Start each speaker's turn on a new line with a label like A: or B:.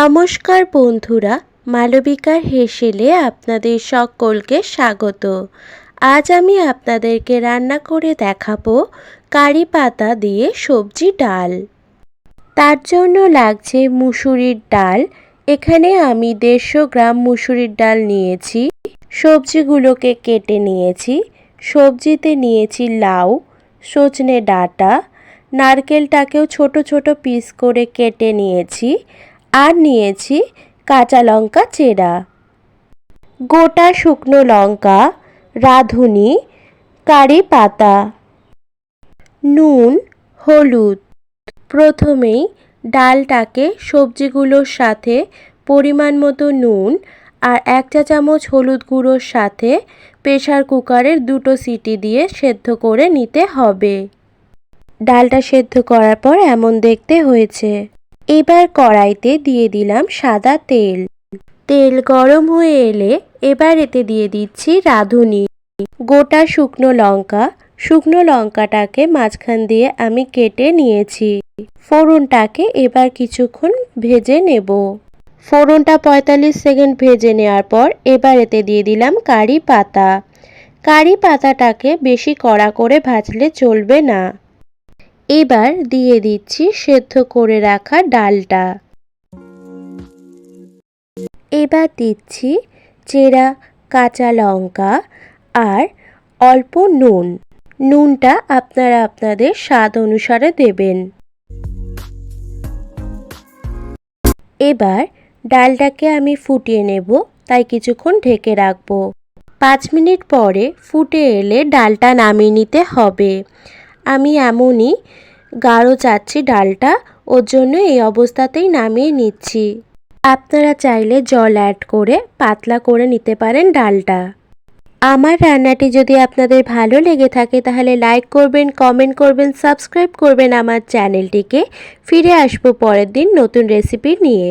A: নমস্কার বন্ধুরা, মালবিকার হেসেলে আপনাদের সকলকে স্বাগত। আজ আমি আপনাদেরকে রান্না করে দেখাবো কারি পাতা দিয়ে সবজি ডাল। তার জন্য লাগছে মুসুরির ডাল। এখানে আমি 150 গ্রাম মুসুরির ডাল নিয়েছি। সবজিগুলোকে কেটে নিয়েছি। সবজিতে নিয়েছি লাউ, সজনে ডাঁটা, নারকেলটাকেও ছোট ছোট পিস করে কেটে নিয়েছি। আর নিয়েছি কাঁচা লঙ্কা চেরা, গোটা শুকনো লঙ্কা, রাঁধুনি, কারি পাতা, নুন, হলুদ। প্রথমেই ডালটাকে সবজিগুলোর সাথে পরিমাণ মতো নুন আর 1 চা চামচ হলুদ গুঁড়োর সাথে প্রেসার কুকারের 2টো সিটি দিয়ে সেদ্ধ করে নিতে হবে। ডালটা সেদ্ধ করার পর এমন দেখতে হয়েছে। এবার কড়াইতে দিয়ে দিলাম সাদা তেল। তেল গরম হয়ে এলে এবার এতে দিয়ে দিচ্ছি রাঁধুনি, গোটা শুকনো লঙ্কা। শুকনো লঙ্কাটাকে মাঝখান দিয়ে আমি কেটে নিয়েছি। ফোড়নটাকে এবার কিছুক্ষণ ভেজে নেব। ফোড়নটা 45 সেকেন্ড ভেজে নেওয়ার পর এবার এতে দিয়ে দিলাম কারি পাতা। কারি পাতাটাকে বেশি কড়া করে ভাজলে চলবে না। এবার দিয়ে দিচ্ছি সেদ্ধ করে রাখা ডালটা। এবার দিচ্ছি চেরা কাঁচা লঙ্কা আর অল্প নুন। নুনটা আপনারা আপনাদের স্বাদ অনুসারে দেবেন। এবার ডালটাকে আমি ফুটিয়ে নেব, তাই কিছুক্ষণ ঢেকে রাখবো। 5 মিনিট পরে ফুটে এলে ডালটা নামিয়ে নিতে হবে। আমি এমনই গাঢ় চাচ্ছি ডালটা, ওর জন্য এই অবস্থাতেই নামিয়ে নিচ্ছি। আপনারা চাইলে জল অ্যাড করে পাতলা করে নিতে পারেন ডালটা। আমার রান্নাটি যদি আপনাদের ভালো লেগে থাকে তাহলে লাইক করবেন, কমেন্ট করবেন, সাবস্ক্রাইব করবেন আমার চ্যানেলটিকে। ফিরে আসবো পরের দিন নতুন রেসিপি নিয়ে।